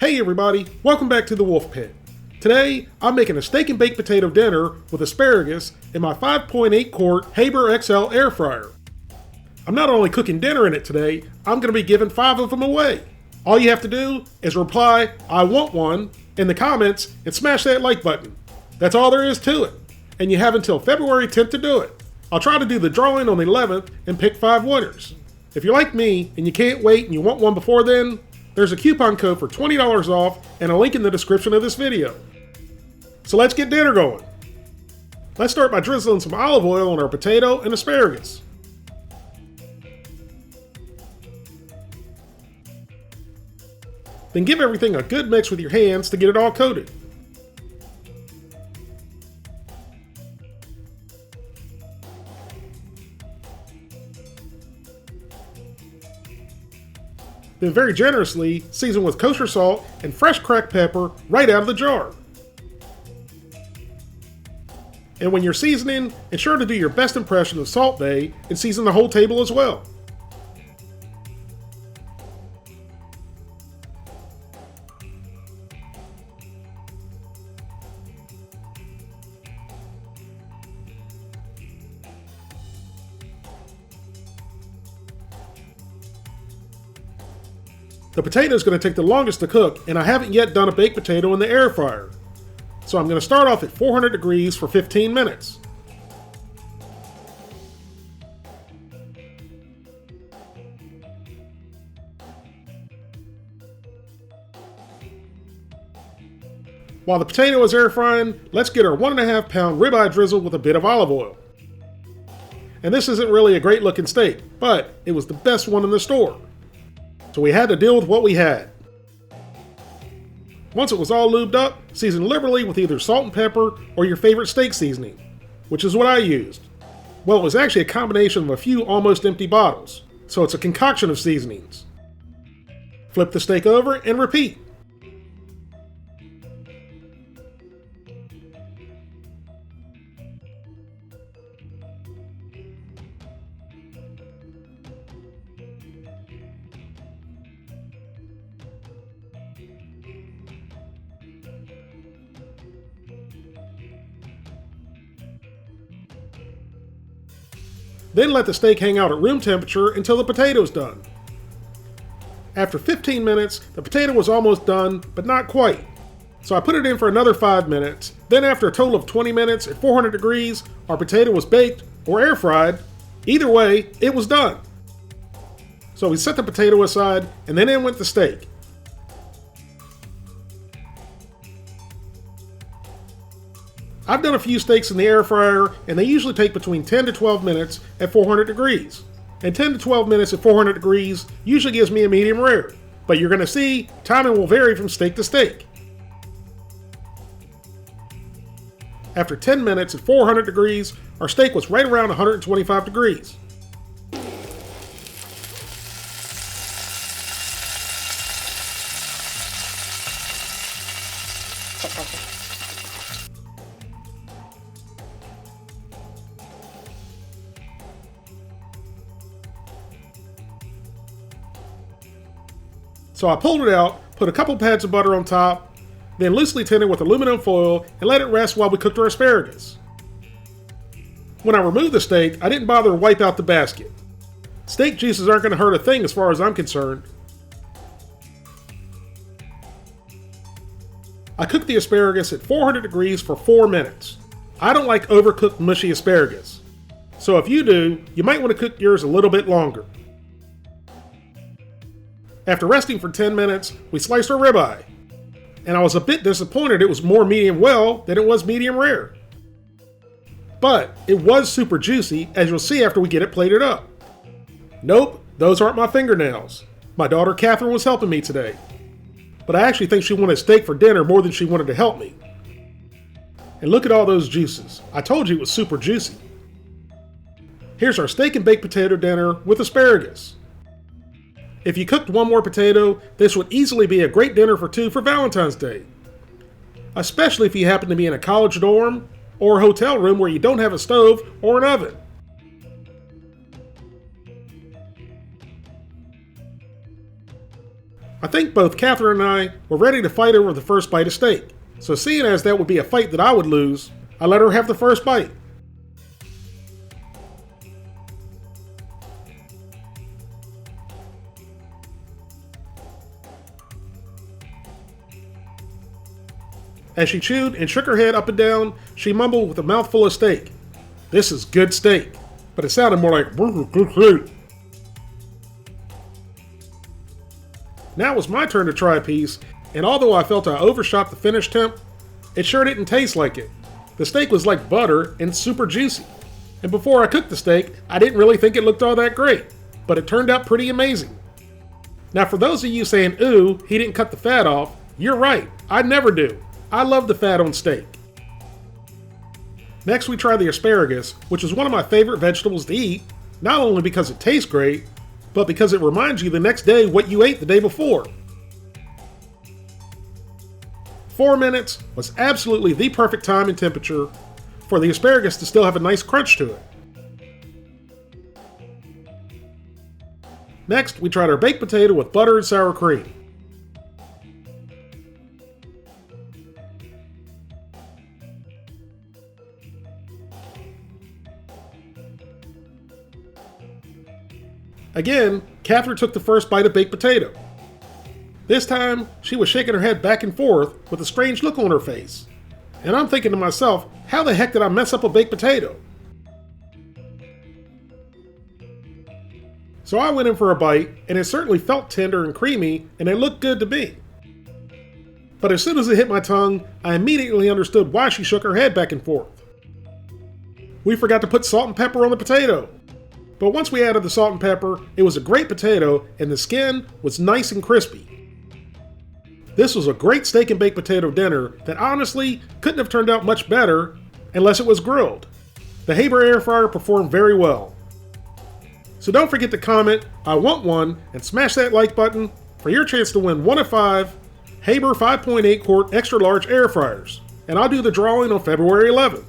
Hey everybody, welcome back to the Wolfe Pit. Today, I'm making a steak and baked potato dinner with asparagus in my 5.8 quart Habor XL Air Fryer. I'm not only cooking dinner in it today, I'm going to be giving 5 of them away. All you have to do is reply, "I want one," in the comments and smash that like button. That's all there is to it. And you have until February 10th to do it. I'll try to do the drawing on the 11th and pick 5 winners. If you're like me and you can't wait and you want one before then, there's a coupon code for $20 off and a link in the description of this video. So let's get dinner going. Let's start by drizzling some olive oil on our potato and asparagus. Then give everything a good mix with your hands to get it all coated. Then very generously season with kosher salt and fresh cracked pepper right out of the jar. And when you're seasoning, ensure to do your best impression of Salt Bae and season the whole table as well. The potato is going to take the longest to cook, and I haven't yet done a baked potato in the air fryer. So I'm going to start off at 400 degrees for 15 minutes. While the potato is air frying, let's get our 1.5 pound ribeye drizzled with a bit of olive oil. And this isn't really a great looking steak, but it was the best one in the store. So we had to deal with what we had. Once it was all lubed up, season liberally with either salt and pepper or your favorite steak seasoning, which is what I used. Well, it was actually a combination of a few almost empty bottles, so it's a concoction of seasonings. Flip the steak over and repeat. Then let the steak hang out at room temperature until the potato is done. After 15 minutes, the potato was almost done, but not quite. So I put it in for another 5 minutes. Then after a total of 20 minutes at 400 degrees, our potato was baked or air fried. Either way, it was done. So we set the potato aside, and then in went the steak. I've done a few steaks in the air fryer, and they usually take between 10 to 12 minutes at 400 degrees. And 10 to 12 minutes at 400 degrees usually gives me a medium rare. But you're going to see, timing will vary from steak to steak. After 10 minutes at 400 degrees, our steak was right around 125 degrees. So I pulled it out, put a couple pads of butter on top, then loosely tinted with aluminum foil and let it rest while we cooked our asparagus. When I removed the steak, I didn't bother to wipe out the basket. Steak juices aren't going to hurt a thing as far as I'm concerned. I cooked the asparagus at 400 degrees for 4 minutes. I don't like overcooked mushy asparagus. So if you do, you might want to cook yours a little bit longer. After resting for 10 minutes, we sliced our ribeye. And I was a bit disappointed it was more medium well than it was medium rare. But it was super juicy, as you'll see after we get it plated up. Nope, those aren't my fingernails. My daughter Catherine was helping me today. But I actually think she wanted steak for dinner more than she wanted to help me. And look at all those juices. I told you it was super juicy. Here's our steak and baked potato dinner with asparagus. If you cooked one more potato, this would easily be a great dinner for 2 for Valentine's Day. Especially if you happen to be in a college dorm or a hotel room where you don't have a stove or an oven. I think both Catherine and I were ready to fight over the first bite of steak, so seeing as that would be a fight that I would lose, I let her have the first bite. As she chewed and shook her head up and down, she mumbled with a mouthful of steak, "This is good steak," but it sounded more like "good." Now it was my turn to try a piece, and although I felt I overshot the finish temp, it sure didn't taste like it. The steak was like butter and super juicy. And before I cooked the steak, I didn't really think it looked all that great, but it turned out pretty amazing. Now for those of you saying, "Ooh, he didn't cut the fat off," you're right, I never do. I love the fat on steak. Next we try the asparagus, which is one of my favorite vegetables to eat, not only because it tastes great, but because it reminds you the next day what you ate the day before. 4 minutes was absolutely the perfect time and temperature for the asparagus to still have a nice crunch to it. Next, we tried our baked potato with butter and sour cream. Again, Catherine took the first bite of baked potato. This time, she was shaking her head back and forth with a strange look on her face. And I'm thinking to myself, how the heck did I mess up a baked potato? So I went in for a bite, and it certainly felt tender and creamy, and it looked good to me. But as soon as it hit my tongue, I immediately understood why she shook her head back and forth. We forgot to put salt and pepper on the potato. But once we added the salt and pepper, it was a great potato, and the skin was nice and crispy. This was a great steak and baked potato dinner that honestly couldn't have turned out much better unless it was grilled. The Habor air fryer performed very well. So don't forget to comment, "I want one," and smash that like button for your chance to win one of 5 Habor 5.8 quart extra large air fryers. And I'll do the drawing on February 11th.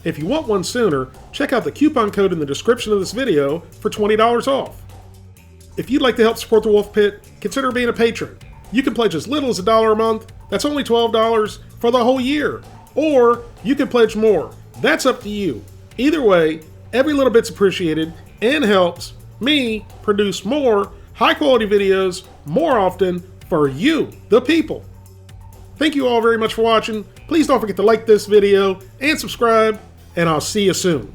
If you want one sooner, check out the coupon code in the description of this video for $20 off. If you'd like to help support the Wolfe Pit, consider being a patron. You can pledge as little as $1 a month, that's only $12 for the whole year. Or you can pledge more, that's up to you. Either way, every little bit's appreciated and helps me produce more high quality videos more often for you, the people. Thank you all very much for watching. Please don't forget to like this video and subscribe, and I'll see you soon.